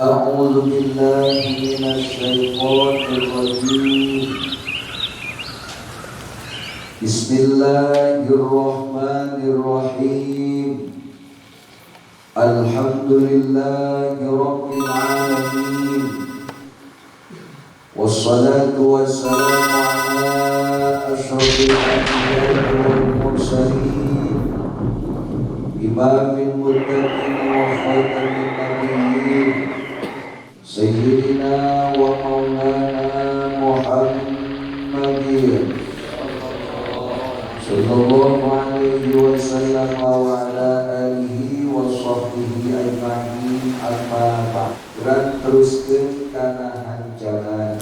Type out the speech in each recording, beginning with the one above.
أعوذ بالله من الشيطان الرجيم. بسم الله الرحمن الرحيم. الحمد لله رب العالمين، والصلاة والسلام على أشرف الأنبياء والمرسلين، إمام المتقين وخاتم النبيين، سيدنا ومولانا محمد صلى الله عليه وسلم وعلى آله وصحبه أجمعين. Amma ba'd. Kurang teruskeun kana hancaran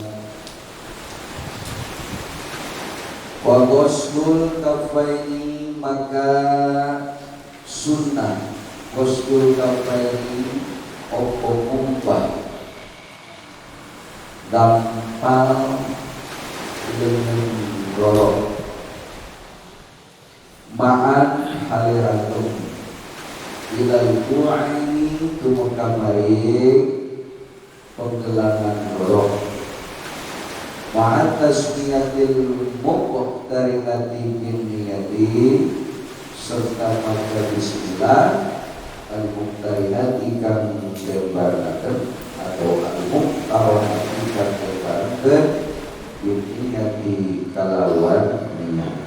wa ghuslul kafaini, maka sunnah ghuslul kafaini opo umpah dampal dengan rolok ma'an haliratum ilal ku'aini tumukamari penggelangan rolok ma'at tasmiyatil muqtarinati bin niyati, serta maca bismillah al-muqtarinati kang jembaraken atau al-muqtarinati kang jembaraken bin niyati kalawan niat.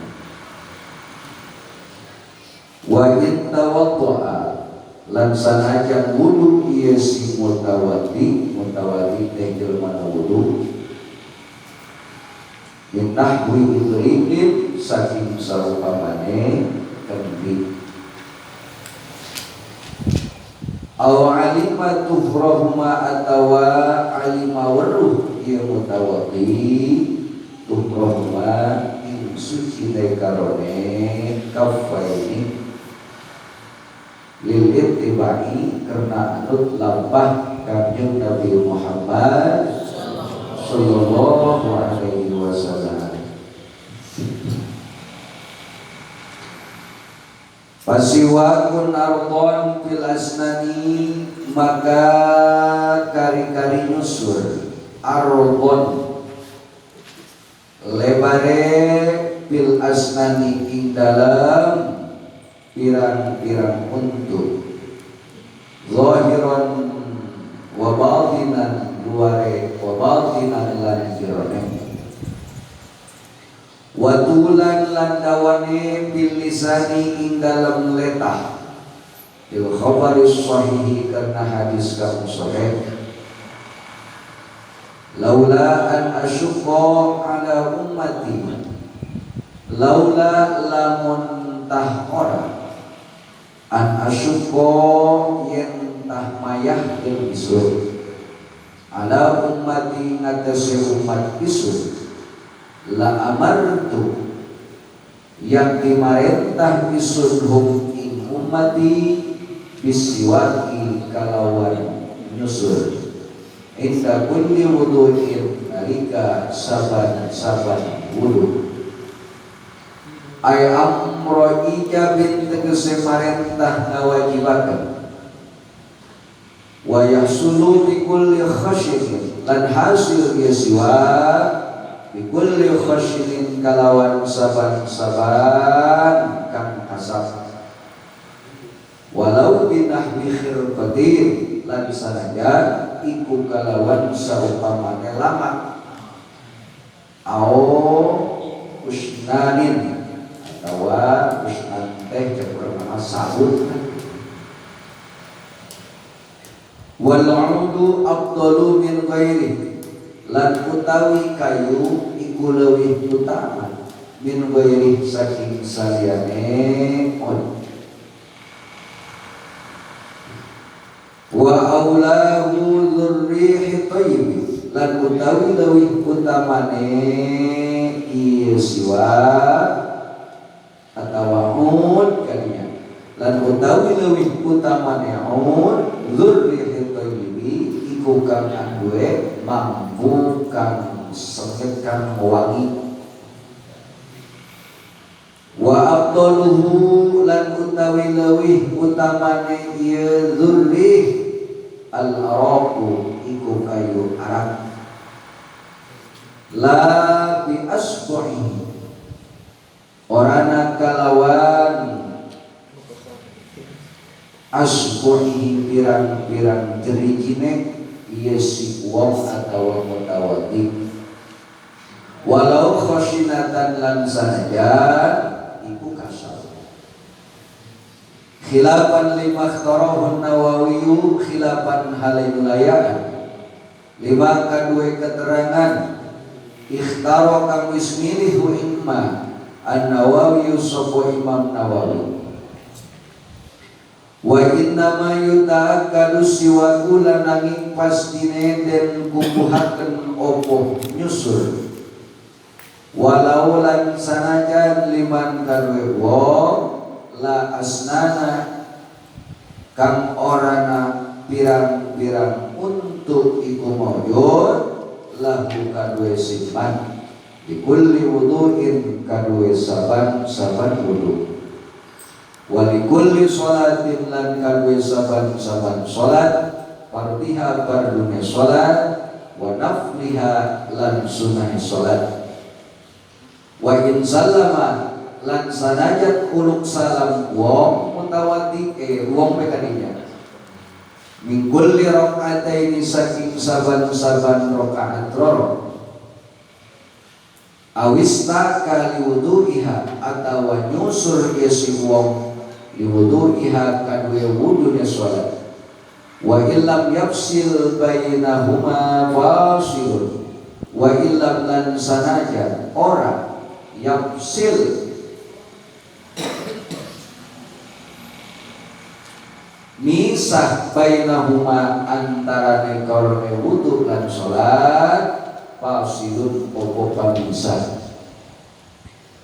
Wa in tawaddu'a, lan sanajan wudu ieu si mutawaddi teh jelema wudu min nahwi idrikin saking sarupamane kendit aw alima tufrahuma atawa alima weruh ieu mutawaddi tufrahuma ing suci karone kafaini lil ittibai, karena anut lampah kanjeng Nabi Muhammad sallallahu alaihi wasallam. Pasiwakun ardon fil asnani, maka kari-kari nyusur ardon lebare fil asnani ing dalam pirang-pirang untuk zahiran wa batinan, luare wa batinan lan jirone wa tulan lan dawane bil lisani ing dalam letah bil khabaris sahih, karena hadis kang sahih laula an asyqa ala ummati, laula lamun tah ora an asyqa yen tah mayah ing isun ala ummati ngatasi umat isun la amartu yang dimarentah isun hum ing ummati bisiwaki kalawan nyusul inda kulli wudu'in nalika saban wudu ay amro ijabin tegese marentah ngawajibaken wa yahsulu bi kulli khasyin, lan hasil yasiwa bi kulli khasyin kalawan saban-saban kang kasab walau binahwi khirqatin, lan sanajan iku kalawan saupamane lamak au usnanin atawa usnan teh bermakna sabut. Wal 'udu afdalu min ghairi, lan utawi kayu iku leuwih utama min ghairi saking saliyane on. Wa aulahu dzurrihi thayyib, lan utawi leuwih utamane ieu siwa atawa ud kalinya, lan utawi leuwih utamane ud dzurrihi thayyibi iku kang anduwe mampu kang sengit kang wangi. Wa afdaluhu, lan utawi leuwih utamane ieu dzurrih al-araq rokku iku kayu arak. La bi asbuhi orana kalawan asbuhi pirang-pirang jerijine ieu si wong atawa mutawaddi. Walau khoshinatan lan sanajan iku kasar. Khilafan lima ikhtarahu Nawawi, khilafan halayyulayan lima kadue keterangan ikhtaro kang wis milih imma An-Nawawi sapa Imam Nawawi. Wa inna ma yuta'akkadu siwaku lananging pastine den kukuhaken opo nyusul. Walau lan sanajan liman kadue wong la asnana kang orana pirang-pirang untuk iku maujud lahu kadue simpan dikulli wudu'in kadue saban wudu walikulli sholatin lan kadue saban sholat fardiha fardune sholat wa nafliha lan sunah sholat wa in sallama lan sanajat uluk salam wong mutawaddi wong pekadinya mingkul li rakaataini saking saban-saban rakaat loro awista kali wudu'iha atawa nyusur yesi wong li wudu'iha kadue wudune sholat wa illam yafsil bainahuma fasilun wa illam lan sanaja ora yafsil misah bainahuma antarane kaulane wudu lan salat fasilun opo pamisah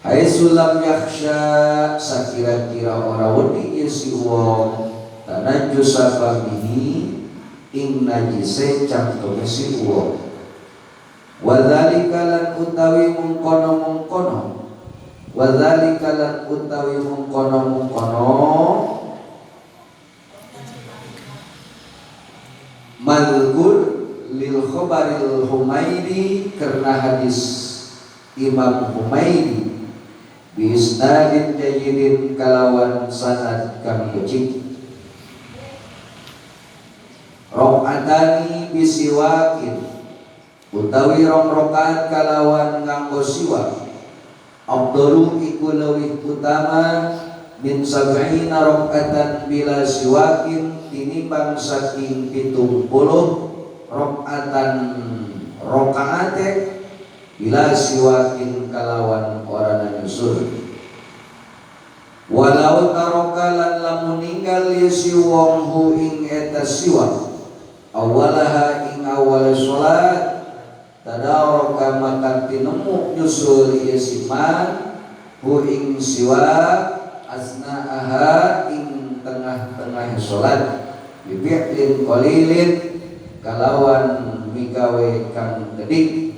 haitsulam yakhsha sakira-kira ora wedi si wong tanajjus famihi ing najise cangkeme si wong wadzalika lan utawi mungkono wadzalika lan utawi mungkono malgur lil khabaril Humaidi karena hadis Imam Humaidi bi isnadin jayyidin kalawan sanad kang becik rakaatani bisiwakin utawi rong rakaat kalawan nganggo siwak afdalu iku leuwih utama min sab'ina rakaatan bila siwakin tinimbang saking 70 rakaatan rakaate bila siwakin kalawan orana nyusul walau taraka lan lamun ninggal si wong hu ing eta siwak awalaha ing awal salat tadaraka maka tinemu nyusul si man hu ing siwak asna'aha ing tengah-tengah salat bifi'lin qalilin kalawan migawe kang gedik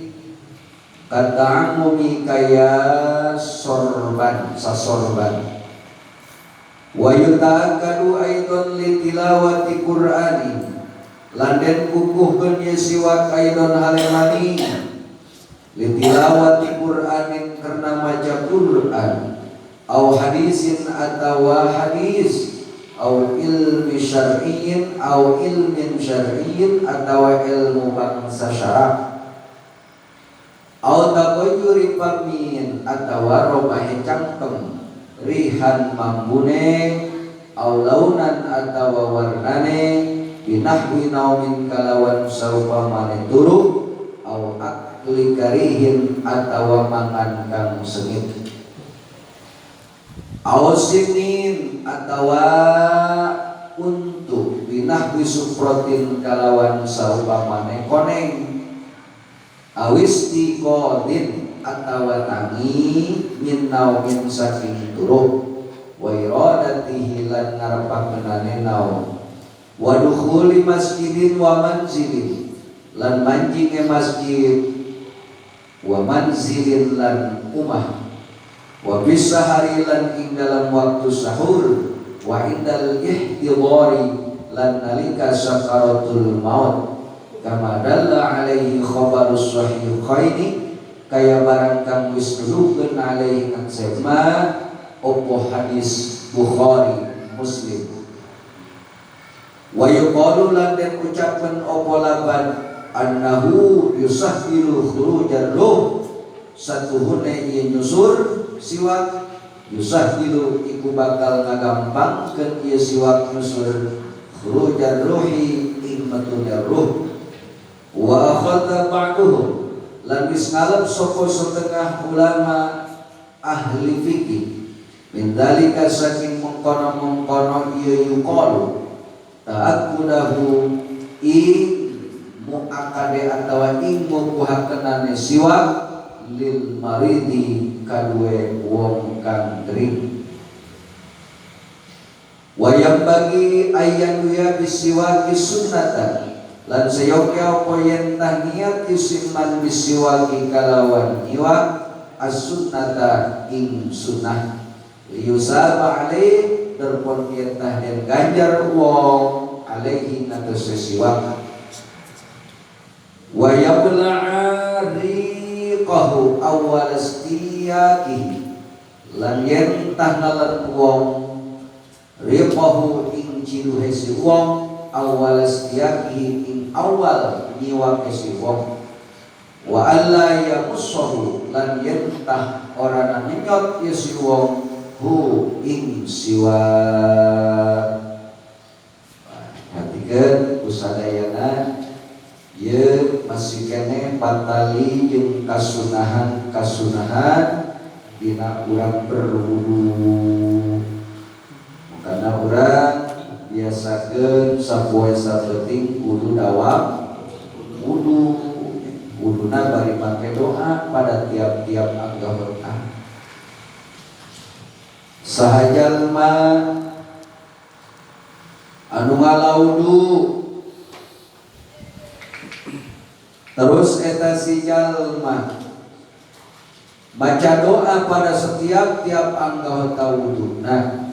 kata'amumi kaya sasorban wa yuta'akadu aidon li tilawati qur'ani landen kukuhkeun ye siwak aidon halemani li tilawati qur'anin karena maca Qur'an au hadisin atawa hadis au ilmi syar'iyyin au ilmin syar'iyyin atawa ilmu bangsa syara' au taqayyuri pamin atawa robahe cangkem rihan mambune au launan atawa warnane binahwi naumin kalawan saupamane turu au akli karihin atawa mangan kang sengit awsinin atawa untuk binahwi suprotin kalawan saupamane koneng awisti kodin atawa tangi min naumin saking turu wa iradatihi lan ngarepakenane naum wa dukhuli masjidin wa manzilin lan manjinge masjid wa manzilin lan umah wa bisahari lan ing dalam waktu sahur wa indal ihtidhari lan nalika sakaratul maut kama dalla alaihi khabarus sahihaini kaya barang kang wis nuduhkeun alaihi ngan sema opo hadis Bukhari Muslim. Wa yuqalu lan den ucapkeun opo laban annahu yusahhilu khurujar ruh satuhune ieu nyusur siwak yusahhilu iku bakal ngagampangkeun ieu siwak nyusur khurujar ruhi ing metune ruh. Wa akhadha ba'duhum lan wis ngalap sapa setengah ulama ahli fikih min dalika saking mengkono-mengkono ieu yuqalu ta'akkudahu ing muakade atawa ing mukuhakenane siwak lil maridi kadue wong kang dering. Wa yambagi ayyan ya bisiwaki sunnatan lan sayokya apa yen tah niat isimman bisiwaki kalawan iwak as-sunnata ing sunnah yusaba alaih terpon yen tah den ganjar wong alaihi natase siwak. Wa yabla'a riqahu awal istiyaki lan yen tah nalan wong riqahu ing ciluhe si wong awal istiyaki ing awal nyiwake si wong. Wa alla yamussahu lan yen tah ora nyot ya si wong hu ing siwa. Perhatikan usadayana ye masih kene pantali jeung kasunahan dina urang berwudu. Karena urang biasakeun sapoe sapeting kudu dawam wuduna bari make doa pada tiap-tiap anggota. Sahajalma anu ngalaudu terus eta si jalma baca doa pada setiap anggota wuduna,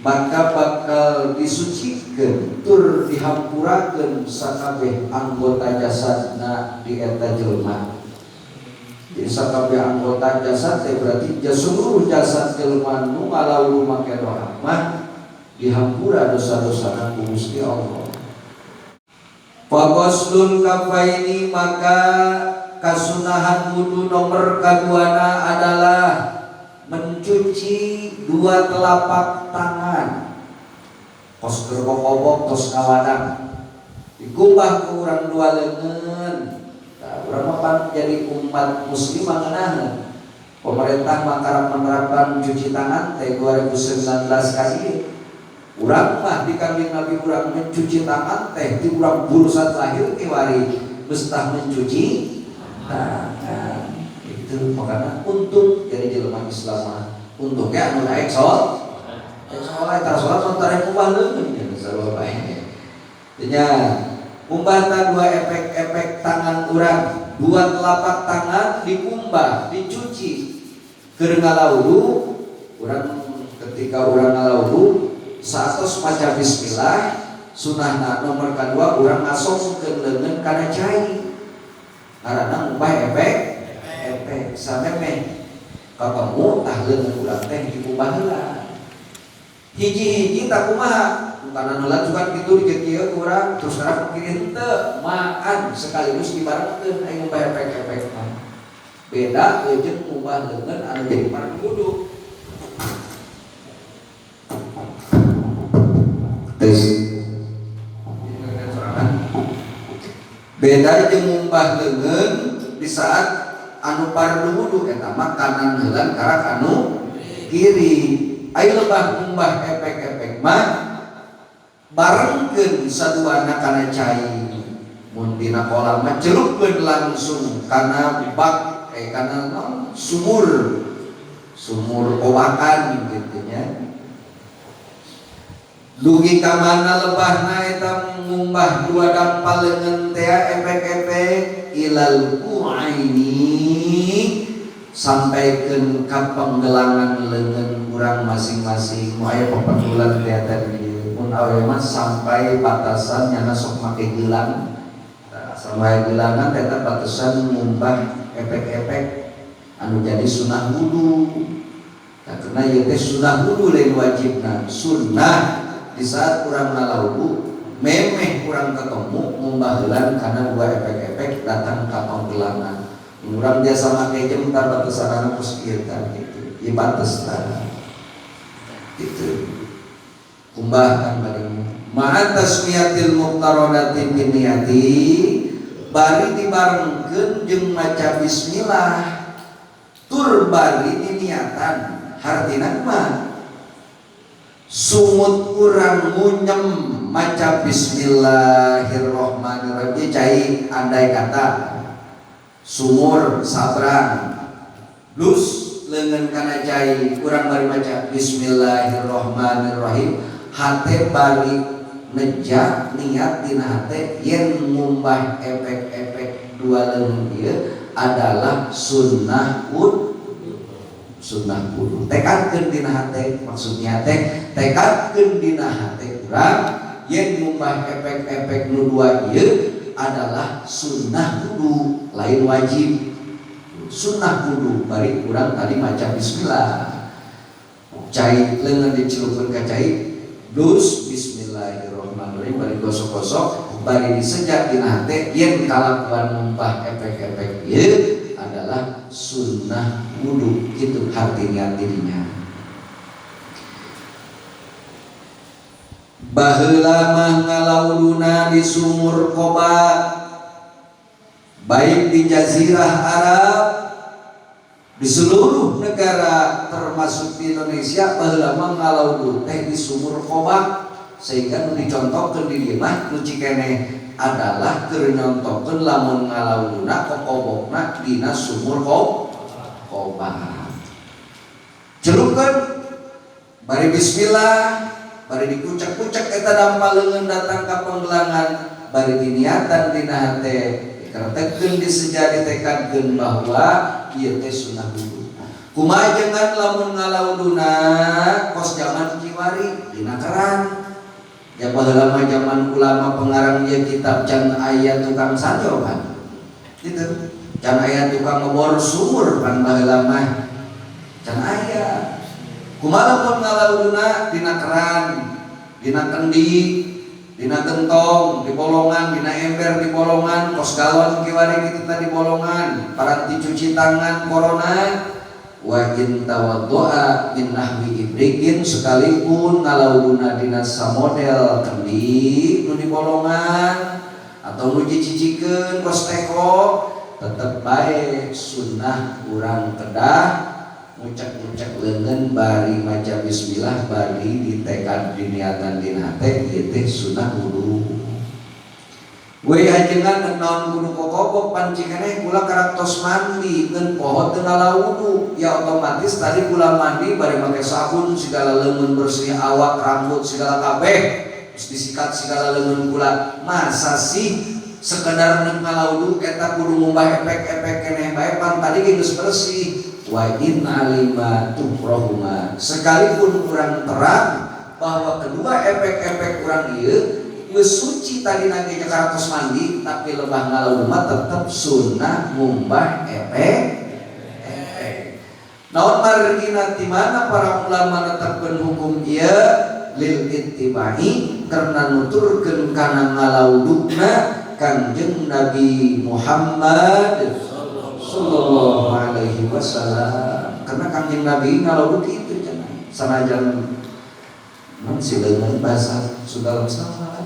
maka bakal disucikeun tur dihampurakeun sakabeh anggota jasadna di eta jelema. Jadi sakabeh anggota jasad teh berarti seluruh jasad jelema nu ngalaulu make doa mah dihampura dosa-dosana ku Gusti Allah. Faqaslun kafaini maka kasunahan wudu nomor kaduana adalah mencuci dua telapak tangan. Kos gerobok tos ngawadang dikumbah ke urang dua leungeun. Nah, urang mah jadi umat muslim mangeunana. Pemerintah mah menerapkan cuci tangan teh 2019 kali. Urang mah di kambing Nabi urang mencuci tangan teh di urang burusan lahir kiwari geus tah mencuci tangan. Itu makanya untuk jadi jelema Islam untuk ya anu naik sholat tara kumbah leungeun ya sarua bae. Nya kumbahna dua efek tangan urang, dua telapak tangan dikumbah, dicuci. Keur ngalaudu urang ketika urang ngalaudu satos maca bismillah sunahna nomor kedua urang ngasongkeun leungeun kana cai. Karena ngumbah efek sameme kakemu tah leungeun urang teh dikumbah heula. Hiji-hiji tak kumaha karena nulan juga kitu dikekieu urang terus karena pikirin teu maan sekaligus dibarengkeun aya ngumbah efek mah. Beda jeung ngumbah leungeun anu jadi parang wudu. Beda jeung ngumbah leungeun di saat anu pardu wudu eta mah kanan heulan karak anu kiri. Aya lebah ngumbah efek mah barengkeun saduana kana cai. Mun dina kolam mah celupkeun langsung kana bak kana sumur obakan gitu nya. Dugi ka mana lebahna eta ngumbah dua dampal leungeun teh efek ilal qu'aini sampaikeun ka penggelangan leungeun urang masing-masing. Mu aya pepetulan teh tadi mun awe mah sampai batasan nyana sok make gelang sama gelangan eta batasan ngumbah efek-efek anu jadi sunah wudu. Karena ieu teh sunah wudu lain wajibna. Sunnah di saat urang ngalawudu memeh urang ketemu ngumbah heula karena dua efek-efek datang ka panggelangan. Urang biasa make jam tar batasanna geus kieu kan gitu. Ieu batasna. Gitu. Kumbah kan bari ma'a tasmiyatil muqtaradati bin niyati bari dibarengkeun jeung maca bismillah tur bari diniatan hartina mah sumut urang ngunyem maca bismillahirrahmanirrahim cai andai kata sumur sabrang lus leungeun kana cai urang bari maca bismillahirrahmanirrahim hate bari nejak niat dina hate yen ngumbah efek-efek dua leungeun ieu adalah sunnah wudu. Tekadkeun dina hate maksudnya teh tekadkeun dina hate urang yen ngumbah efek-efek nu dua ieu adalah sunnah wudu lain wajib. Sunnah wudu bari urang tadi maca bismillah. Cai leungeun dicelupkeun ka cai dus bismillahirrahmanirrahim bari gosok-gosok bari disejak dina hate yen kalakuan ngumpah efek-efek ieu adalah sunnah wudu kitu hartina dirinya. Baheula mah ngalawuduna di sumur Qoba baik di jazirah Arab di seluruh negara termasuk di Indonesia baheula mah ngalawudu teh di sumur Qoba sehingga nu dicontohkeun di dieu mah nu cikeneh adalah keur nyontohkeun lamun ngalawuduna kokobokna dina sumur Qoba. Celupkeun bari bismillah bari dikucek-kucek eta dampal leungeun datang ka panggelangan bari diniatan dina hate dikaretekeun disejadi tekadkeun bahwa ieu teh sunah wudu. Kumaha jangan lamun ngalawuduna kos zaman kiwari dina keran. Ya baheula mah zaman ulama pengarang ieu kitab can aya tukang sanyo kan. Gitu. Can aya tukang ngebor sumur pan baheula mah. Can aya. Kumaha lamun ngalawuduna dina keran, dina kendi, dina gentong, di bolongan, dina ember di bolongan, kos galon kiwari kitu tadi bolongan, paranti cuci tangan corona, wa in tawaddoa min nahwi ibrikin sekalipun ngalawuduna dina samodel kendi nu di bolongan atau nu dicicikeun kos teko tetep bae sunnah urang kedah ngucek-ngucek leungeun bari maca bismillah bari ditekad diniatan dina hate ieu teh sunah wudu. We ajengan naon kudu kokobok pan cikeneh kula karaktos mandi ngeun poho teu ngalawudu ya otomatis tadi kula mandi bari make sabun segala leungeun bersih awak rambut segala kabeh terus disikat segala leungeun kula masa sih sekedar neuk ngalawudu eta kudu ngumbah efek-efek keneh bae pan tadi geus bersih. Wa in alima tukrahuma sekalipun kurang terang bahwa kedua efek-efek kurang ieu geus suci tadi nanti karaktos mandi tapi lebah ngalawudu mah tetep sunnah ngumbah efek. Naon margina ti mana para ulama netepkeun hukum ieu lil ittibai karena nuturkeun kana ngalawuduna Kanjeng Nabi Muhammad sallallahu alaihi wasallam. Karena Kanjeng Nabi ngalawudu kitu cenah. Sanajan mun sileungeun bahasa Sunda sama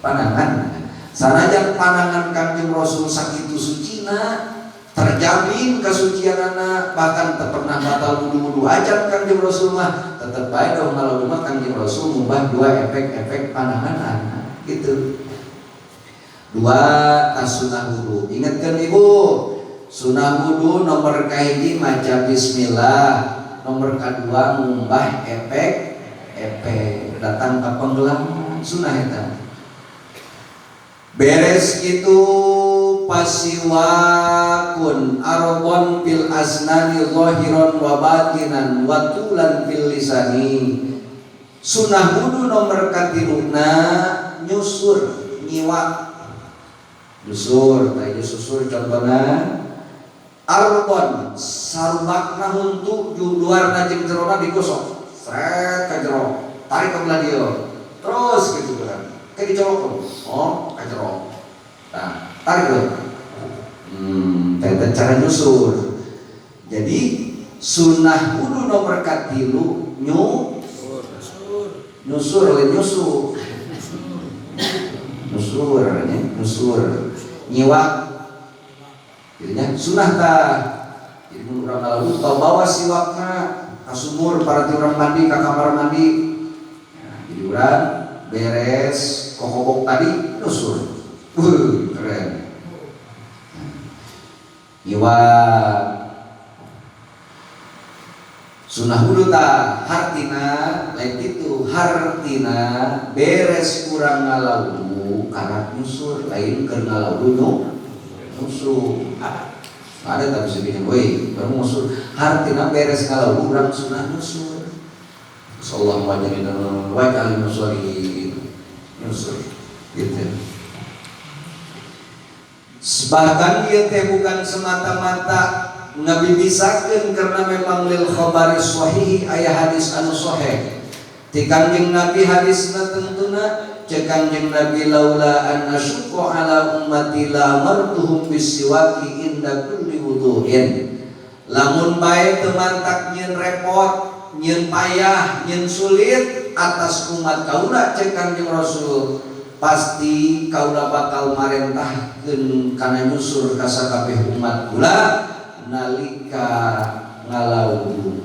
panangan. Sanajan panangan Kanjeng Rasul sakitu sucina, terjamin kasucianana, bahkan teu pernah batal wudu-wudu ajan Kanjeng Rasul mah tetep bae dong ngalawudu mah Kanjeng Rasul ngubah dua efek-efek panangan gitu. Dua tas sunah wudu. Ingatkan ibu, sunah wudu nomor kahiji maca bismillah, nomor kedua ngumbah efek datang ke penggelangan sunah eta. Beres itu pasiwakun arbon fil asnani zahiran wa batinan wa tulan fil lisani. Sunah wudu nomor katiluna nyusur nyiwak Nyusur, tadi susur contohnya arbon sarbakna untuk luar najeng jerona digosok seret ke jero tarik ke belah dia terus gitu kan kayak dicolok ke jero nah tarik ke cara nyusur. Jadi sunnah wudu nomor katilu nyusur nyiwak jadinya sunnah tah. Jadi mun urang ngalalu tau bawa siwakna ka sumur para urang mandi ka kamar mandi. Nah, jadi urang beres kokobok tadi nyusur. Keren. Nyiwak sunnah wudu tah hartina lain itu hartina beres urang ngalalu karena nyusur lain keur ngalalu nyusur ada tak bisa bilang woi baru nyusur hartina beres ngalalu urang sunnah nyusur sallallahu alaihi wa sallam nyusur gitu. Bahkan dia teh bukan semata-mata Nabi bisakeun karena memang lil khabari sahih aya hadis anu sahih. Ti Kangjeng Nabi hadisna tentuna cek Kangjeng Nabi laula an asyqa ala ummati la amartuhum bisiwaki inda kulli wudu'in. Lamun bae teu mantak nyeun repot, nyeun payah, nyeun sulit atas umat kaula cek Kangjeng Rasul pasti kaula bakal marentahkeun kana nyusur ka sakabeh umat kula nalika ngalaudu.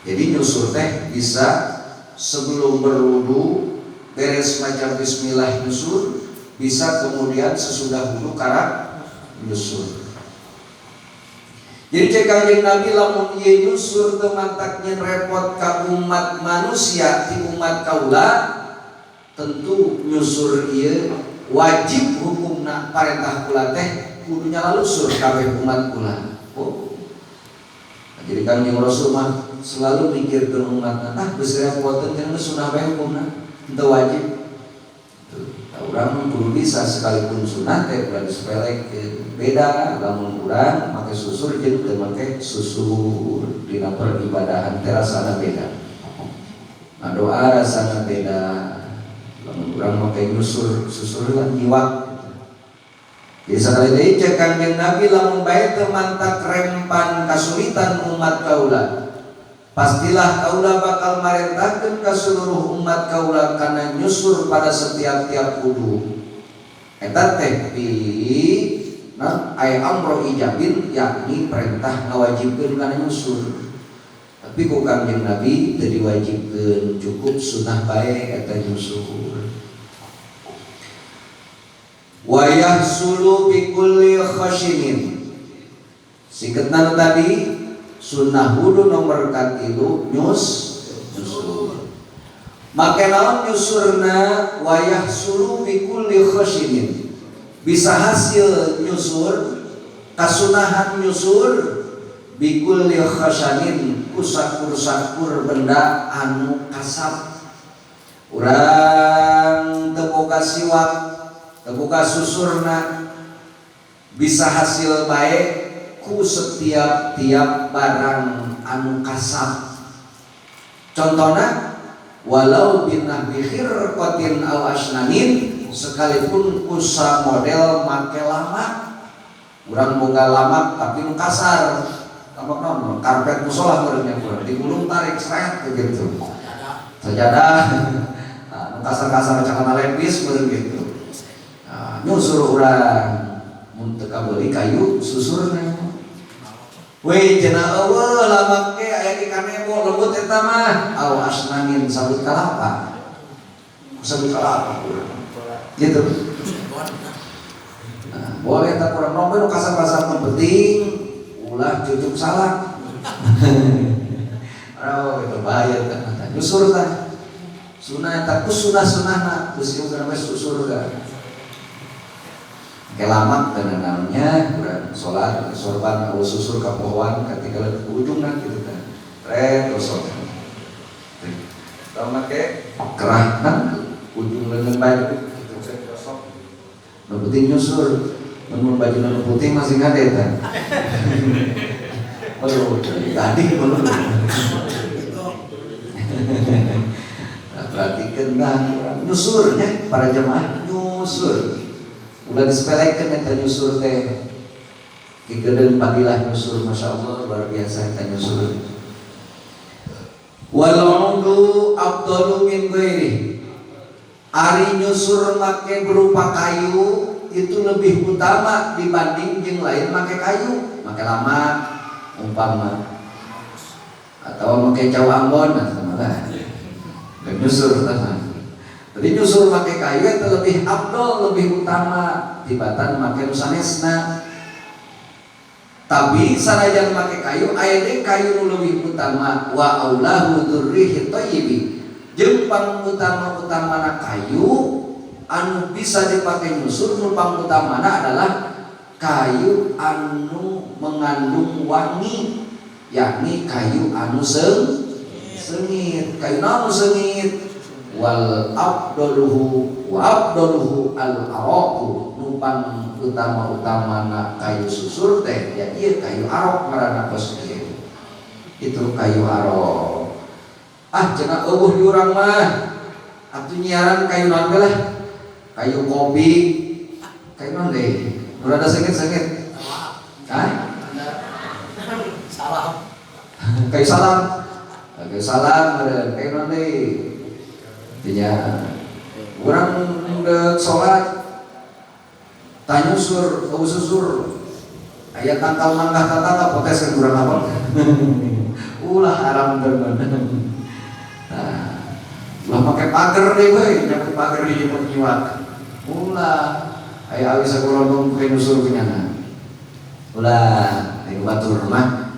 Jadi nyusur teh bisa sebelum berwudu beres maca bismillah nyusur, bisa kemudian sesudah wudu karena nyusur. Jadi cek Kangjeng Nabi lamun ieu nyusur teu mantak nyen repot ka umat manusia ti umat kaula tentu nyusur ieu wajib hukumna parentah kula teh kudunya lalusur kabeh umat kula. Jadi Kangjeng Rasul mah selalu mikirkeun umatna, geus repoteun cenah sunah bae hukumna, teu wajib. Urang kudu bisa sekalipun sunah teh udah disepelekeun. Beda lamun urang make susur jeung teu make susur dina peribadahan teh rasana beda. Nah, doa rasana beda. Lamun urang make nyusur susur lan nyiwak. Jadi sekali deui cek Kangjeng Nabi lamun bae teu mantak rempan kasulitan umat kaula. Pastilah kaula bakal marentahkeun ka seluruh umat kaula kana nyusur pada setiap wudu. Eta teh aya amro ijabin yakni perintah ngawajibkeun kana nyusur. Tapi ku Kangjeng Nabi teu diwajibkeun, cukup sunah bae eta nyusur. Wa yahsulu bi kulli khashinin. Singkatna tadi sunnah wudu nomor katilu nyusur. Make naon nyusurna wa yahsulu bi kulli khashinin. Bisa hasil nyusur kasunahan nyusur bi kulli khashanin kusakur-sakur benda anu kasar. Urang teu boga siwak terbuka susurna bisa hasil baik ku setiap barang anu kasar. Contohnya walau binah bihir kotin aw asnanin sekalipun usaha model make lama urang boga lama tapi nu kasar apa non karpet musola meureunnya kurang digulung tarik seret begitu sajadah nu kasar-kasar celana lepis meureun gitu. Nyusur urang mun teu kabeuli kayu susurna. We cenah eueuh lama ke aya di kanebo lembut eta mah aw asnanin sabut kalapa. Sabut kalapa gitu. Nah, boleh tak kurang nomor nu kasar-kasar penting ulah cucuk salak. Oh, itu bahaya tah. Nyusur tah. Sunah eta ku sunah-sunahna geus ieu kana susur ka. Kelamat dan namanya kurang sholat sorban atau susur ke pohon ketika lagi ujung kan gitu kan terus kalau pakai kerah kan ujung lengan baik itu Nu putih nyusur, mun baju nu putih masih ngadet kan. Aduh, gading belum. Perhatikan lah, nyusurnya para jemaah nyusur. Udah disepelekan eta nyusur teh. Kigedeung padilah nyusur, masya Allah luar biasa eta nyusur. Walau afdalu min ghairi. Ari nyusur make berupa kayu itu lebih utama dibanding yang lain make kayu, make lama umpama atau make caw Ambon sama lah. Dan nyusur jadi nyusur make kayu itu lebih afdal, lebih utama dibanding make nu sanesna. Tapi sanajan make kayu aya kayu nu leuwih utama wa aulahu dzurrihi thayyibi. Jeung pangutama-utamana kayu anu bisa dipakai nyusur nu pangutamana adalah kayu anu mengandung wangi, yakni kayu anu sengit. Kayu anu sengit wal afdaluhu al-araqu numpang utama-utamana kayu susur teh ya ieu kayu arok ngaranna kos ieu. Itu kayu arok. Cenah eueuh di urang mah atuh nyiaran kayu naon lah? Kayu kopi. Kayu naon deui? Nu rada sengit-sengit. Hah? Salam. Kayu salam. Kayu salam meureun kayu naon deui? Dinya urang deuk salat tanyusur, susur aya tangkal mangkah tatangga potes ke urang apa? Ulah haram teman. Nah, ulah pakai pager deh we, nyampe pager di jemput nyiwat. Ulah aya awi sakolondong pakai nusur kenyana. Ulah ayo batur mah.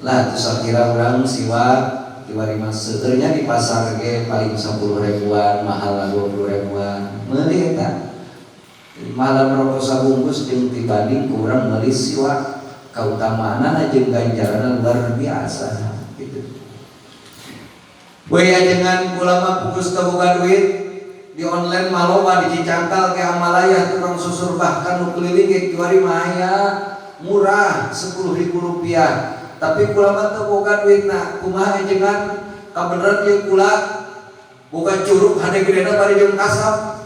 Lah terus kira urang siwak kiwari mah seueurnya di pasar ge paling 10 ribuan, mahal 20 ribuan. Meuli eta. Malam rokok sabungkus jeung dibanding kurang meuli siwak kautamaanna jeung ganjaranna luar biasa gitu. We ajengan ulama pukus kaboga duit di online maloba di Cicangkal ke Amalaya tukang susur bahkan nu keliling ge kiwari mah aya murah 10.000 rupiah. Tapi ulama teu boga duitna kumaha ajengan kabeneran ieu kula boga curug hade gedena bari jeung kasab.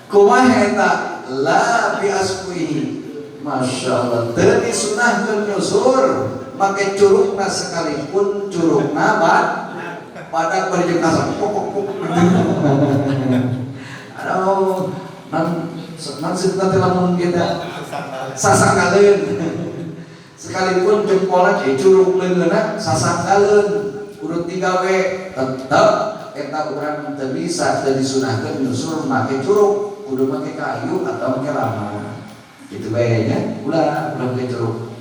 Kumaha eta la bi asqihi. Masyaallah teu disunahkeun nyusur make curugna sekalipun curugna badak bari jeung kasab. Aduh nan sipna teh lamun kita sasangkaleun sekalipun jempolna curug leungeunna sasangkaleun urut 3 we tetep eta urang teu bisa teu disunahkeun nyusur make curug, kudu make kayu atau make lama. Gitu bae nya, ulah make curug.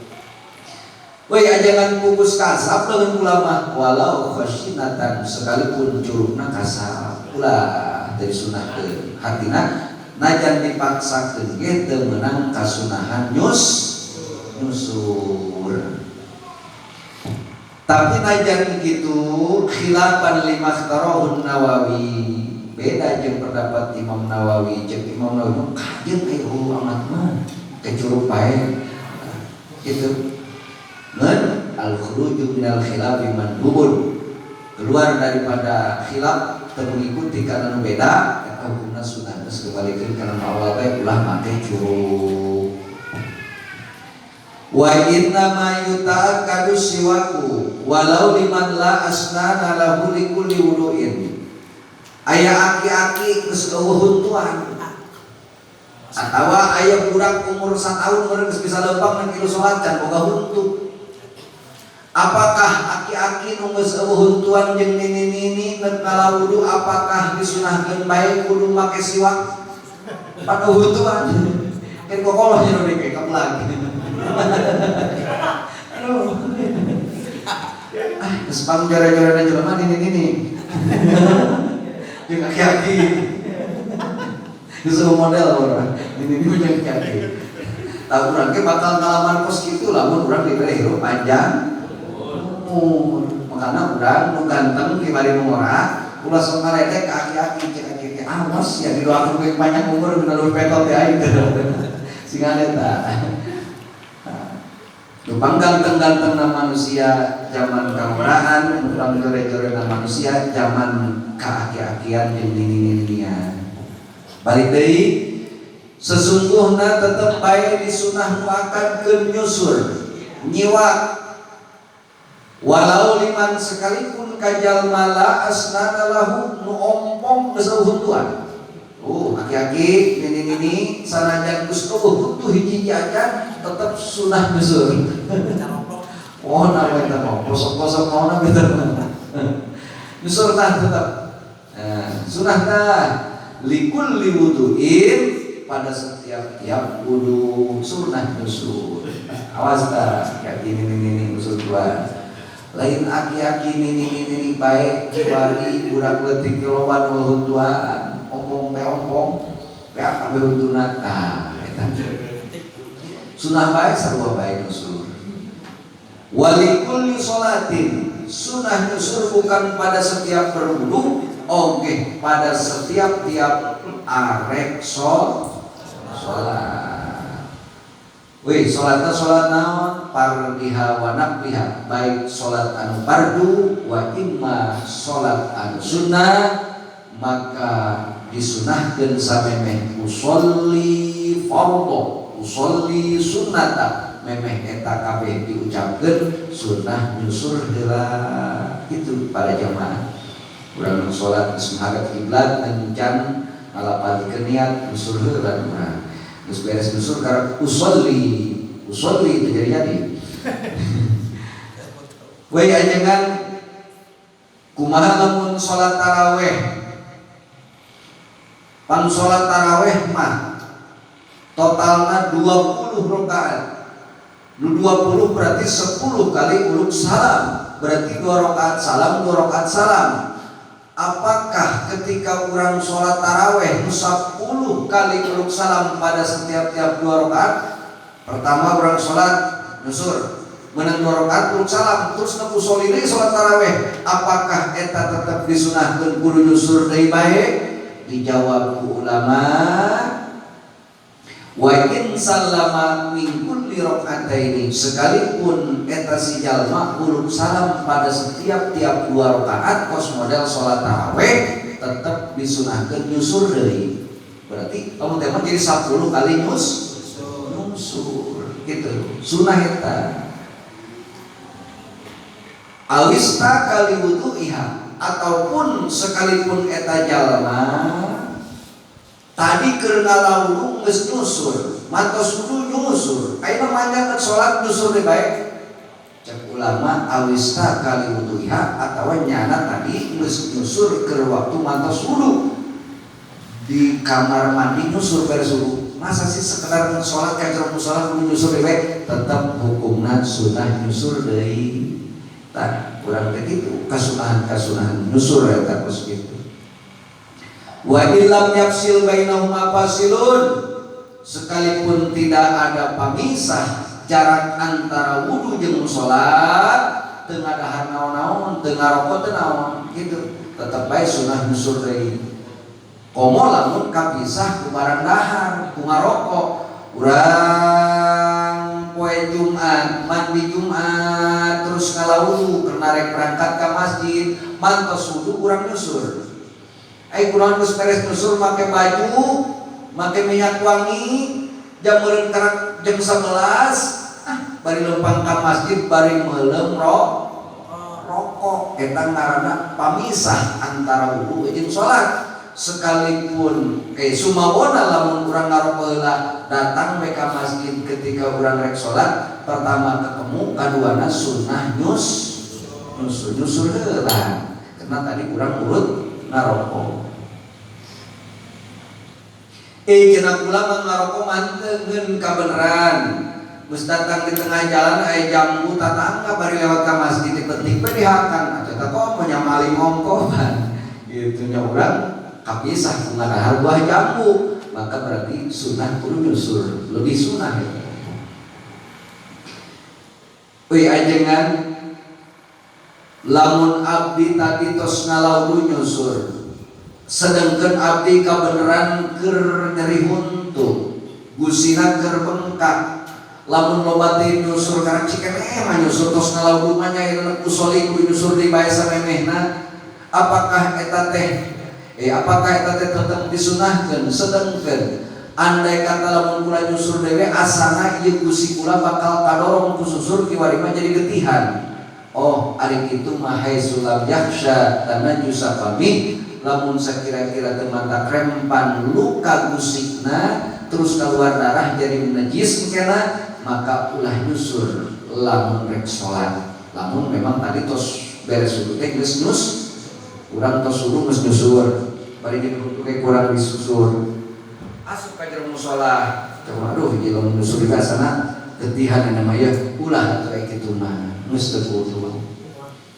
We ajangan bungkus kasab dengan ulama walau khashinatan sekalipun curugna kasab. Ulah teu disunahkeun. Hartina najan dipaksakeun ge teu meunang kasunahan nyusur. Tapi najan gitu khilafan lima khtarahun Nawawi beda jeung pendapat Imam Nawawi. Jeung Imam Nawawi kajeun aya amat mah kecurug bae gitu. Ngan al-khuruju minal khilafi mandhubun, keluar daripada khilaf mengikuti karena nu beda eta hukumna sunah. Terus kebalikeun kana awal bae ulah make curug. Wa inna ma yuta'akkadu siwaku walau liman la asnana lahu likulli wudu'in. Aya aki-aki geus eueuh huntuan atawa aya budak umur 1 tahun meureun geus bisa leumpang nang kilu salat can boga huntu. Apakah aki-aki nu geus eueuh huntuan jeung nini-nini neuk ngala wudu apakah disunahkeun bae kudu make siwak pada huntuan? Ken kokoloh nya nu dike kaplag. Aduh. Geus pangjara-jarana jelema nini-nini. Jeung aki-aki. Geus model urang. Nini-nini jeung aki-aki. Tah urang ge bakal ngalaman kos kitu lamun urang dibere hirup panjang. Makanya urang nu ganteng kibari nu ngora ulah sok ngaledek ka aki-aki cek aki awas ya didoakan ke panjang umur bener petot ya itu singa eta Tupang ganteng-ganteng na manusia zaman kamurahan, tupang jore-jore na manusia zaman keaki-akian jeung dini-dinian. Balik deui, sesungguhna tetep bae disunah muakkadkeun nyusur, nyiwak. Walau liman sekalipun kajalma la asnana lahu nu ompong geus huntuan. Aki-aki nini sanajan Gusti butuh hiji jajan tetap sunah nyusur. Oh nama eta mah posok-posok mauna bener. Nyusur tah tetap. Sunah tah likulli wudu'in pada setiap wudu sunah nyusur. Awas tah aki nini nyusur dua. Lain aki-aki nini bae bari budak leutik loban huntuan. Ompong kabe untuna eta sunah bae sarua bae nyusur walikulli sholatin sunah nyusur bukan pada setiap berwudu oke pada setiap tiap arek sholat sholatna sholat naon fardiha wa nafliha baik sholat anu fardu wa imma sholat anu sunnah maka disunahkeun samemeh usolli fardhu usolli sunnata memeh eta kabeh diucapkeun sunnah nyusur heula itu para jamaah urang salat geus menghadap kiblat encan ngalapalikeun niat nyusur heula urang geus beres nyusur karep usolli itu jadi we ajengan kumaha lamun salat tarawih pan sholat taraweh mah totalnya 20 rakaat. 20 berarti 10 kali uluk salam. Berarti 2 rakaat salam, 2 rakaat salam. Apakah ketika orang sholat taraweh 10 kali uluk salam pada setiap 2 rakaat? Pertama orang sholat nyusur menang 2 rakaat uluk salam terus nepu solidai sholat taraweh. Apakah eta tetap disunahkeun kudu nyusur deui bae? Dijawab ku ulama wa in sallama min kulli raka'ataini sekalipun eta si jalma uluk salam pada setiap tiap 2 rakaat kos model salat tarawih tetap disunahkeun nyusur deui berarti kamu tema jadi 10 kali nyusur gitu sunah eta awista kali wudu'iha ataupun sekalipun eta jalma tadi keur ngalaulu geus nyusur mantos wudu nyusur ayeuna manjang salat nyusur deui bae cek ulama awista kali wudu'iha atawa nyana tadi geus nyusur keur waktu mantos wudu di kamar mandi nyusur beres wudu masa sih sekedar salat kajar salat kudu nyusur deui bae tetep hukumna sunah nyusur deui tah kurang begitu kasunahan nyusur eta kos kitu wa illam yafsil bainahuma fasilun sekalipun tidak ada pamisah jarak antara wudu jeung salat teu ngadahar naon-naon teu ngarokot teu naon kitu tetep bae sunah nyusur deui komo lamun kapisah ku barang dahar ku ngarokok urang poe Jumat mandi Jumat terus ngalawudu karena rek berangkat ke masjid mantos wudu urang nyusur ai kurang geus beres nyusur make baju make minyak wangi jam meureun karak jam 11 bari lempang ka masjid bari meulem rokok eta ngaranna pamisah antara wudu jeung salat sekalipun sumawona lamun urang ngarokok heula datang mereka masjid ketika urang rek salat pertama ketemu kaduana sunnah nyusur heula karena tadi urang urut ngarokok cenah ulama ngarokok manteun kabeneran geus datang di tengah jalan aya jambu tatangga bari lewat ka masjid dipetik we dihakan atuh tah kok nyamali ngongkohan gitu nya urang kapisah ku ngadahar buah jambu maka berarti sunah kudu nyusur lebih sunah ya. Ajengan lamun abdi tadi tos ngalaudu nyusur sedangkan abdi kabeneran keur nyeri huntu gusina keur bengkak lamun loba teh nyusur karena cikeneh mah nyusur tos ngalaud mah nya ieu kusoli kudu nyusur di bae samemehna apakah eta teh tetep disunahkeun sedengkeun andai kata lamun kula nyusur dewe asana ieu gusi kula bakal kadorong ku susur kiwari mah jadi getihan. Oh ari kitu mah haitsulam yakhsha tanajjusa pamih lamun sakira-kira teu mata krempan luka gusikna terus keluar darah jadi najis kena maka ulah nyusur lamun rek salat. Lamun memang tadi tos beres wudu teh geus nyus urang tos wudu geus nyusur bari di wudu teh kurang disusur asup ka jero musala coba aduh ieu lamun nyusur biasana ketihan namanya ulah atuh kitu mah geus teu wudu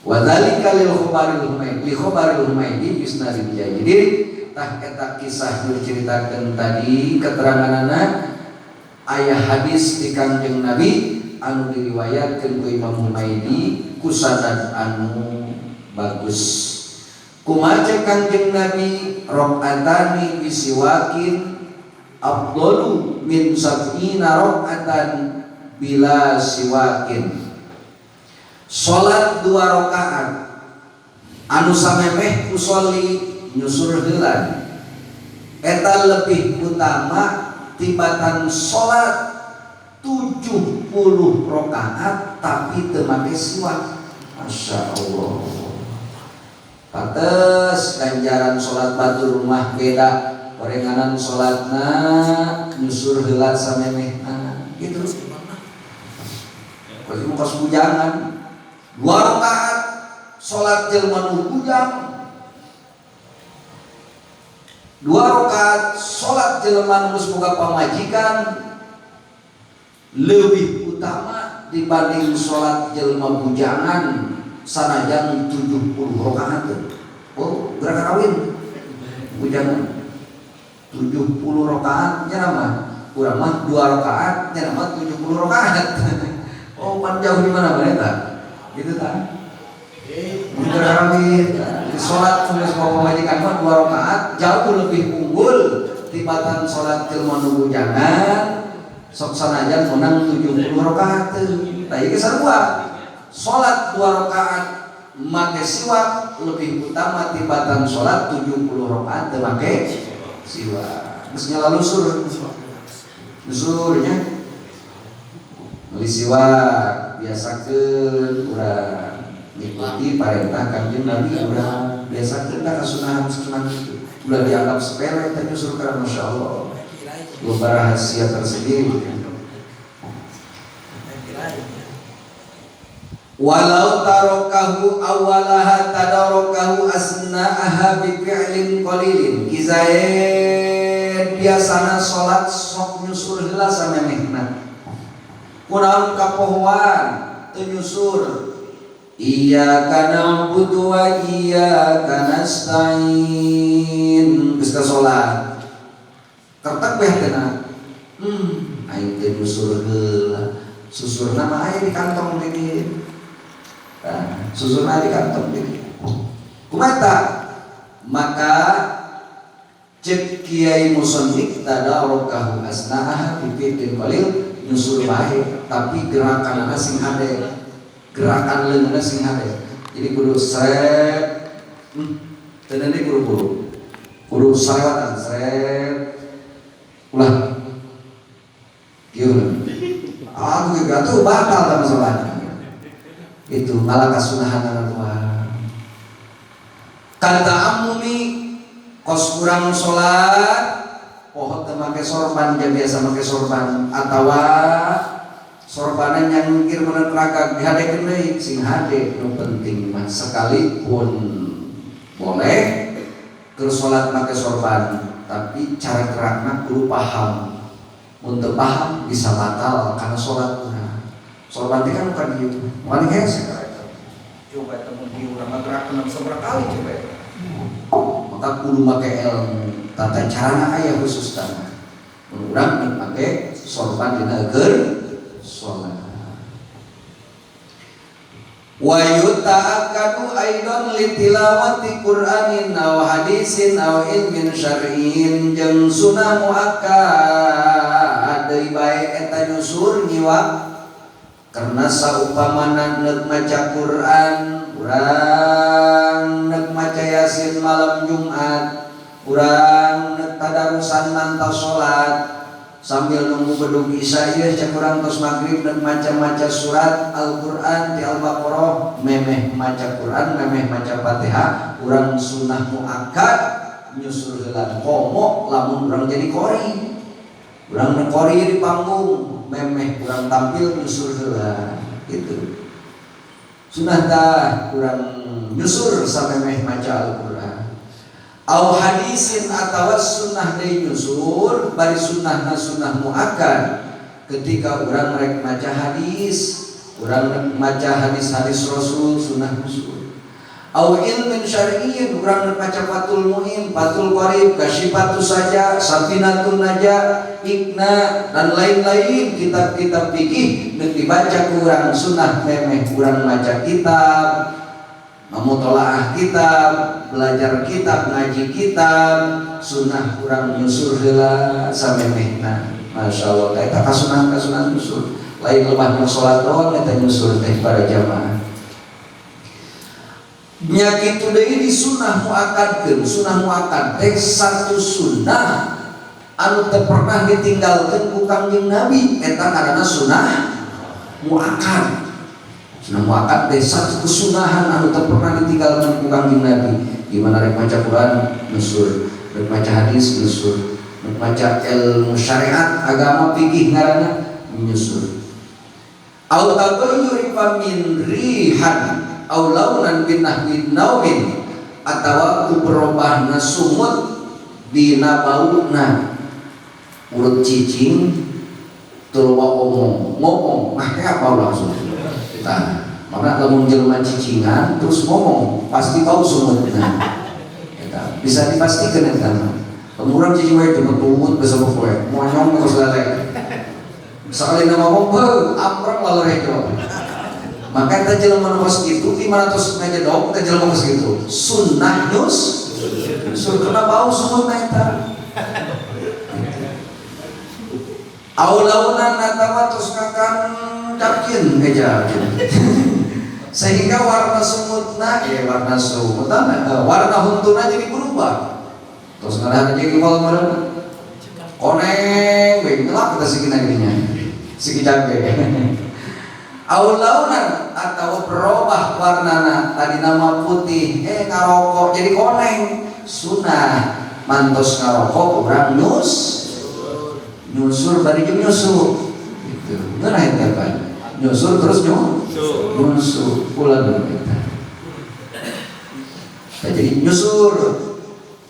wa dzalika lil khabaril humaydi bisnadil jayyid tah eta kisah nu diceritakeun tadi keteranganana aya hadis di Kanjeng Nabi anu diriwayatkeun ku Imam Humaydi ku sanad anu bagus. Kumaha Kanjeng Nabi rakaatani bisiwakin afdalu min sab'ina rakaatan bila siwakin. Salat 2 rakaat anu samemeh usolli nyusur heula eta lebih utama tibatan salat 70 rakaat tapi teu make siwak. Masya Allah. Pantes ganjaran salat batur rumah beda gorenganan salatna nyusur heula samemehna gitu. Kalau mau kos bujangan 2 rakaat salat jelema nu bujang 2 rakaat salat jelema nu geus boga pamajikan lebih utama dibanding salat jelema bujangan sanajan 70 rakaat. Oh, gerak kawin bujangan 70 rakaat nya nama urang mah 2 rakaat nya nama 70 rakaat. Oh, pan jauh di mana mereka? Gitu kan? Gerak kawin salat geus boga pamajikan mah 2 rakaat jauh lebih unggul tibatan salat jelema nu bujangan sok sanajan menang 70 rakaat. Tah ieu sarua. Salat 2 rakaat make siwak lebih utama tibatan salat 70 rakaat teu make siwak. Geus nyala lusur. Lusurnya meuli siwak biasakeun urang ngikuti parentah Kanjeng Nabi urang biasakeun da kasunahan-kasunahan itu. Ulah dianggap sepele teh nyusur karena masyaallah. Loba rahasia tersendiri. Walau tarokahu awalaha tadarokahu asna'aha bi fi'lin qalilin kizaid biasana salat sok nyusur heula samemehna kunaon kapohoan teu nyusur iyyaka na'budu wa iyyaka nasta'in geus ka salat kertek beh tenan aing teh nyusur heula susurna mah aya di kantong deui. Susurna di kantong deui. Kumata maka cek Kiai Musonnik tadarakahu asna'aha bi fi'lin qalil nyusur bae tapi gerakanna sing hade. Gerakan leungeunna sing hade. Jadi kudu sret teu nanti buru-buru. Kudu sarewatan sret ulah kieu aku juga tuh batal sama sholatnya itu malah kasunahan Tuhan kata amumi kos kurang sholat pohon temake sorban dia biasa make sorban atawa sorbanan yang mikir meneraka dihadekeun deui sing hade nu penting mah sekalipun boleh terus sholat make sorban tapi cara gerakna kudu paham. Untuk paham bisa batal karena sholat kurang. Sorban itu kan bukan diu, bukan hese karena coba temu diu urang gerakeun seberapa kali coba. Maka kudu make ilmu tata carana aya khusus tana. Urang make sorban dina keur sholat. wa yuta'akkadu aidan li tilawati Qur'anin aw hadisin aw ilmin syar'in jeung sunah muakkad deui bae eta nyusur nyiwa karena saupamana neuk maca Qur'an urang neuk maca Yasin malam Jumat urang neuk tadarusan mantos salat sambil nunggu bedug isya ieu cek urang tos magrib dan maca-maca surat Al-Qur'an di Al-Baqarah memeh maca Qur'an memeh maca Fatihah urang sunah muakkad nyusul heula komo lamun urang jadi qori urang qori di panggung memeh urang tampil nyusul heula gitu sunah tah urang nyusur samemeh maca Al-Qur'an au hadisin atawa sunnah deui nyusur bari sunnahna sunnah muakkad ketika urang rek maca hadis urang maca hadis-hadis Rasul sunnah nyusur au ilmin syar'iyyin urang rek maca Fathul Muin Fathul Qarib Kasyifatus Saja Safinatun Najah Iqna dan lain-lain kitab-kitab fikih neuk dibaca ku urang sunnah memeh urang maca kitab memutolaah kitab, belajar kitab, ngaji kitab, sunnah kurang nyusur heula samemehna. Masya Allah, eta kasunah nyusur. Lain lebah sholat doang eta nyusur teh para jamaah. Nya kitu deui di sunnah muakkadkeun, sunnah muakkad teh satu sunnah anu teu pernah ditinggalkeun ku Kangjeng Nabi, eta ngaranna sunnah muakkad. Sunnah muakkad teh satu kesunahan anu teu pernah ditinggalkeun ku Kangjeng Nabi. Gimana rek maca Quran nyusur, rek maca hadis nyusur, rek maca ilmu syariat agama fikih ngaranna nyusur. Au tabayyuri min rihan au launan bin nahwi naumin atawa ku berubahna sumut dina bauna urut cicing teu ngomong mah apa langsung. Nah, maka lamun jelema cicingan terus ngomong pasti tahu sumutna. Bisa dipastikan eta. Pengurang cicing wae teu betut basa poe. Moanyong terus lalek. Sakali ngomong heuh amprang laleh jawab. Maka eta jelema nu geus kitu di mana tos ngajedog ka jelema geus kitu. Sunnah nyus. Surna bau sumutna eta. Aulaunan atawa tos kakan capkin meja sehingga warna sumutna warna huntuna jadi berubah terus ngadahan jadi kepala mana koneng gelap kita sikina gininya siki cabe aulaunan atau berubah warnana tadi nama putih ngarokok jadi koneng sunah mantos ngarokok urang nyusur bari jeung nyusur gitu ngeunah eta pan nyusur terus nyusur ulah kita jadi nyusur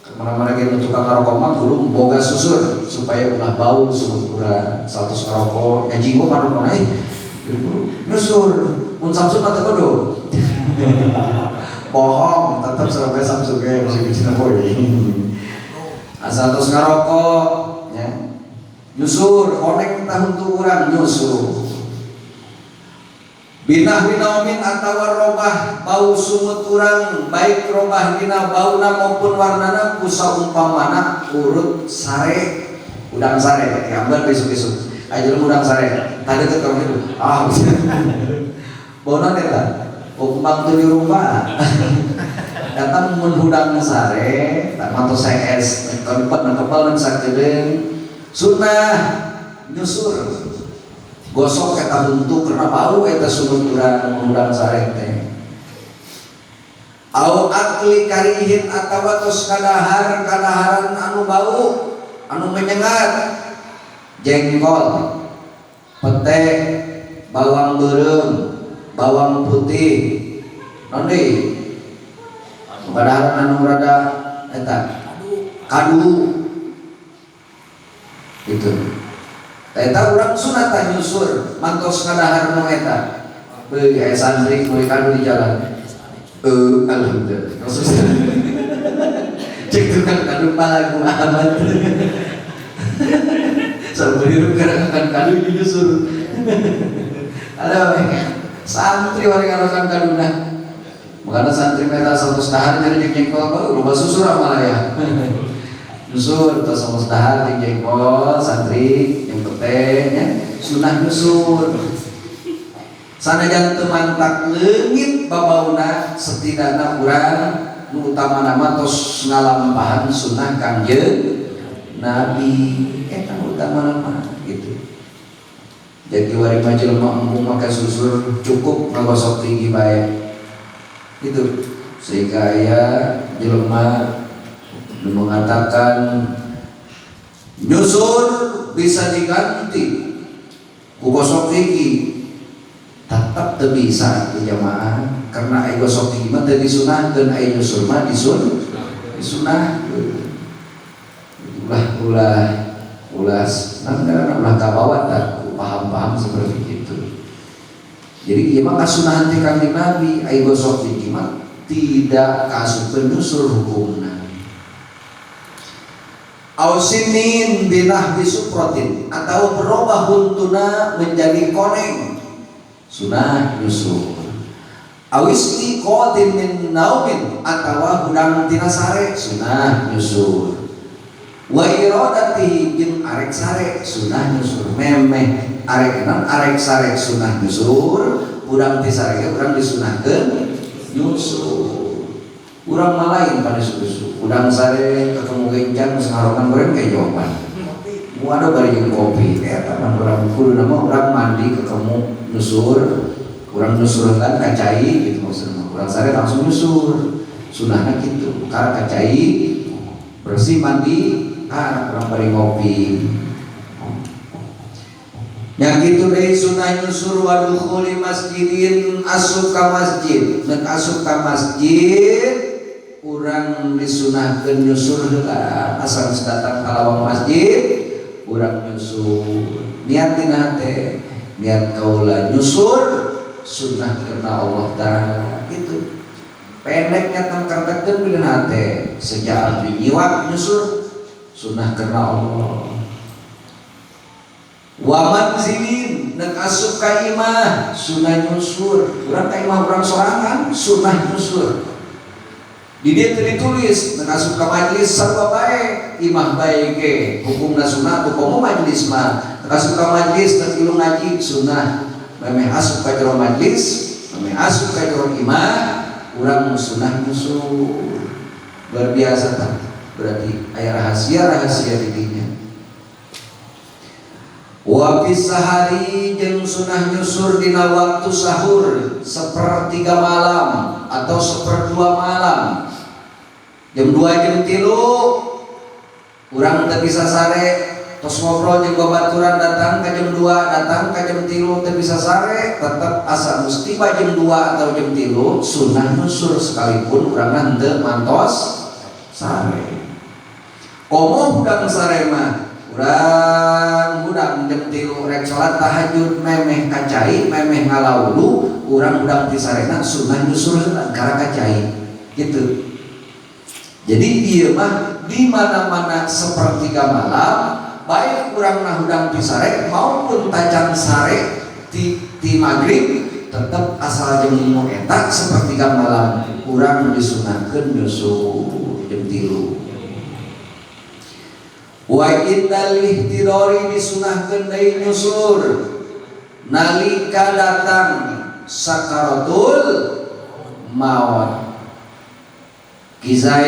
kemana-mana kita tukang ngarokok mah kudu boga susur supaya ulah bau sumut urang satus ngarokok anjing gua marung naik nyusur mun Samsung mah teu kudu bohong tetap sampai Samsung ge masih bicina poe asal terus ngarokok ya nyusur konek tahun tu urang nyusur binah binaumin atawa robah bau sumut urang baik robah dina bauna maupun warnana ku saumpamana urut sare udang sare diambil besok-besok aja udang sare tadi teh kalau itu bauna eta kumbang tu di rumah datang mun hudang sare tak matos CS tempat nang kepal nang sakedeung sunnah nyusur gosok eta bentuk karena bau eta sumut urang urang sareng teh au akli karihin atawa tos kadaharan anu bau anu menyengat jengkol pete bawang beureum bawang putih naon deui kadaharan anu rada eta kadu gitu. Eta urang sunat tah nyusur mantos kadahar nu eta. Beuh aya santri kuwi kanu di jalan. Alhamdulillah. Cek tukang kanu palagu amat. Sabariru karakan kanu nyusur. Ada Santri orang ngarokan kaduna. Makanya santri meta satu setahun jadi jengkol baru rumah susur malah ya. Nyusur terus sama setahun jengkol santri yang petenya sunah nyusur. Sanajan temantak leungit babauna setidakna urang nu utama nama tos ngalampahan sunah Kangjeng Nabi eta utama nama gitu. Jadi wari majelma empung maka susur cukup ngagosok tinggi bae. Itu sehingga ya jelema mengatakan nyusur bisa diganti ku gosok gigi tetap teu bisa di jamaah karena ai gosok gigi mah teu disunahkeun ai nyusur mah disunah ulah ulah kabawa dan paham-paham seperti itu. Jadi ieu mah kasunahan ti Kanjeng Nabi ai gosok gigi mah tidak kasupkeun nyusur hukumna. Ausinin binah bisuprotin atau berubah huntuna menjadi koneng sunah nyusur. Awisti qatin min naumin atau hudang tina sare sunah nyusur. Wa iradati jeung arek sare sunah nyusur. Memeh arek sare sunah nyusur, hudang ti sare urang disunahkeun nyusur. Urang malain pada susu. Udang sare ketemu genjang ngarokan goreng kayak jawaban. Mu ada bari jeung kopi eta mah urang kudu nama urang mandi ketemu nyusur. Urang nyusurkan kacai gitu maksudnya. Urang sare langsung nyusur. Sunahna kitu. Karena kacai bersih mandi, urang bari ngopi. Yang gitu deh sunah nyusur wa dukhuli masjidin asup ka masjid. Nek asup ka masjid urang disunahkeun nyusur heula asal datang ka lawang masjid urang nyusur niat tina hate niat kaula nyusur sunnah karena Allah Ta'ala gitu pendeknya tangkartekeun pikeun hate sejak nyiwak nyusur sunnah karena Allah wa manzilin nek asup ka imah sunnah nyusur urang ka imah urang sorangan sunnah nyusur. Di dia ditulis mengasup ke majlis sarua bae imah bae ge hukumna sunah hukum majlis mah mengasup ke majlis dan ilmu ngaji sunah memeh asup ka jero majlis memeh asup ka jero imah urang sunah nyusur luar biasa tak berarti aya rahasia di dinya. Wa fi sahari jeung sunah nyusur dina waktu sahur sepertiga malam atau seperdua malam. Jam 2 jam 3 urang teu bisa sare tos ngobrol jeung babaturan datang ka jam 2 datang ka jam 3 teu bisa sare tetep asa mesti jam 2 atau jam 3 sunah nyusur sekalipun urang teu mantos sare. Komo hudang sare mah urang hudang jam 3 rek salat tahajud memeh kacai memeh ngalaulu urang hudang ti sarena sunah nyusur karena kacai gitu. Jadi ieu mah di mana-mana sepertiga malam baik urang hudang ti sare maupun tajam sare ti magrib tetap asal jam 5 eta sepertiga malam urang disunahkeun nyusur jam 3. Wa indal ihtidari disunahkeun deui nyusur nalika datang sakaratul maut. Kisah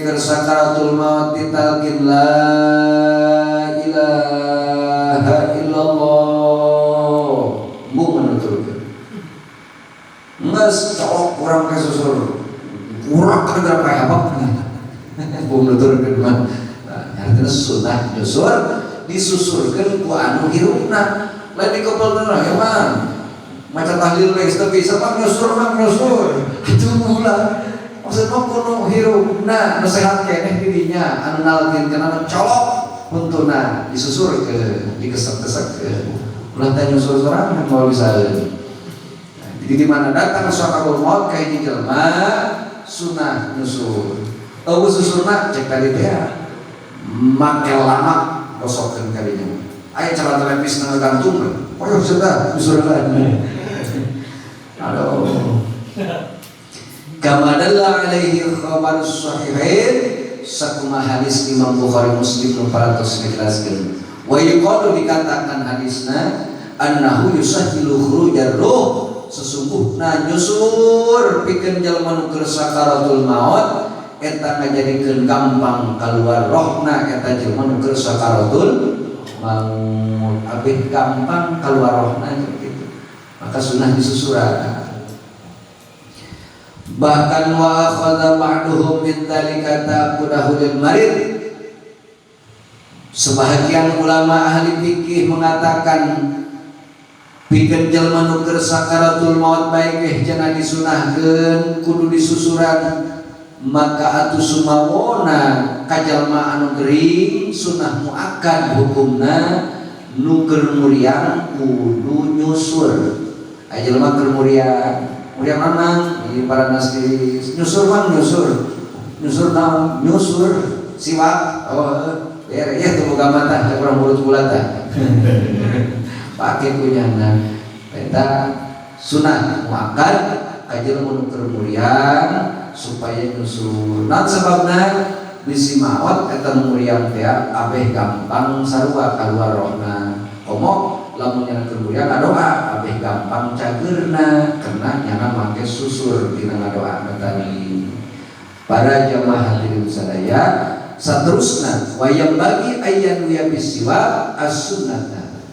tersakaratul maut ditalkin la ilaha illallah bung menuturkan nges cok kurang kesusur kurang kerja kayak apa bung menuturkan mah artinya sunah nyusur disusurkan ku anu hirupna lain dikepelkeun ya mah maca tahlil geus teu bisa mah nyusur itu mula maksudnya kuno hirup nah nasehat keneh dirinya anu nalgin kana colok huntuna disusur ke dikesek-kesek ke ulah teh nyusur sorangan mau bisa. Jadi di mana datang sakarul maut ka hiji jelema sunah nyusur. Eueuh susurna cek tadi teh make lama gosokkeun kadinya. Aya cara telepis na gantung. Oh sudah nyusur Aduh. Kama dalla alaihi khabar sahihain sakuma hadis Imam Bukhari Muslim nu paratos dijelaskeun. Wa yuqalu dikatakan hadisna annahu yusahhilu khurujar ruh, sesungguhna nyusur pikeun jalma nu keur sakaratul maut eta ngajadikeun gampang kaluar rohna eta jalma nu keur sakaratul maut, abih gampang kaluar rohna gitu. Maka sunah disusuran. Bahkan wa akhadha ba'duhum min dzalika ta'qudahul marid. Sebahagian ulama ahli fikih mengatakan pikeun jalma nu keur sakaratul maut bae ge cenah disunahkeun kudu disusuran, maka atuh sumawona ka jalma anu gering sunah muakkad hukumna nu keur muriang kudu nyusur. Aya jalma keur muriang mana di para nasi nyusur mang nyusur naon nyusur siwak ya tuh boga mata kurang mulut bulat pakai kunyana eta sunah muakkad kajian mun keur muriang supaya nyusur. Naon sababna bisi maot eta muriang teh abeh gampang sarua kaluar rohna. Komo lamun nyana keur muriang ngadoa abeh gampang cageurna karena nyana make susur dina ngadoa tadi. Para jamaah hadirin sadaya, saterusna wayang bagi ayat wiya bisiwa as-sunnata.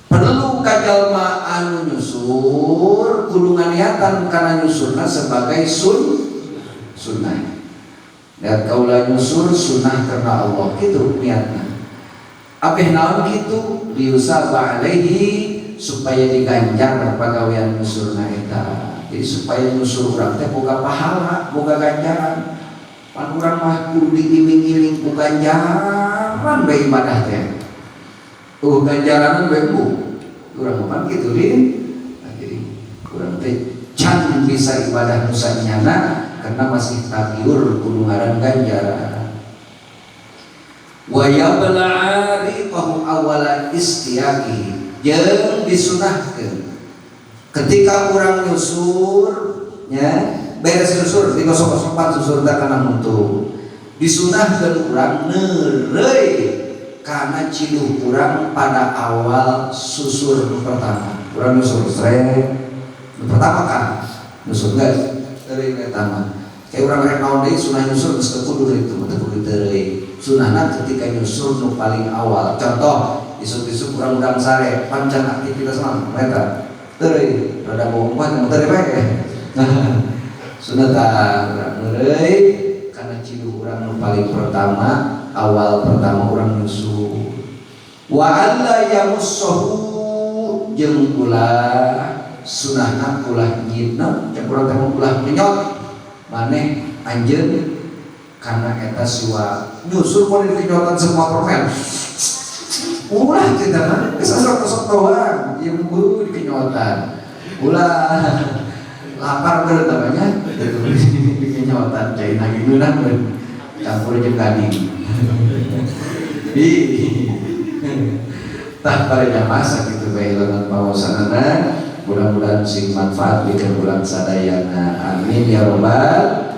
Perlu kajalma anu nyusur kudu nganiatan kana nyusurna sebagai sunnah. Dan kaula nyusur sunnah karena Allah gitu niatna. Apeh naon kitu diusaba alaihi supaya diganjar pagawean nyusurna eta. Jadi supaya nyusur urang teh boga pahala, boga ganjaran. Pan urang mah kudu diiling-iling ku ganjaran bae ibadah teh. Ganjaran bae ku. Urang mah kitu di. Jadi urang teh can bisa ibadah nu sanyana karena masih tabiur kudu ngaran ganjaran. Wa yabla riqahu awala istiyaqi, jeung disunahkeun ketika urang nyusur nya beres nyusur digosok-gosokpan susur teh kana muntung disunahkeun urang neureuy kana ciluh urang pada awal susur pertama. Urang nyusur sreng pertama kan nyusur geus teuing eta mah kayak urang rek naon deui sunah nyusur geus teu kudu itu teu kudu teuing. Sunahna ketika nyusur nu paling awal. Contoh isuk-isuk urang-urang sare pancan aktivitas naon eta teuing rada bohong teu bae. Sunah ta urang neureuy kana cilu urang nu paling pertama awal pertama urang nyusur. Wa alla yamussahu jeung ulah sunahna ulah nyidna cek urang teh ulah nyot maneh anjeun karena eta siwa nyusur mau dikenyotan semua permen ulah kita mah kesasok-sok doang yang buru dikenyotan ulah lapar bener namanya dikenyotan cai nagi nunang campur jeung gading tah pada masa gitu bae leungeun pawasanana mudah-mudahan sing manfaat bikin bulan sadayana amin ya robbal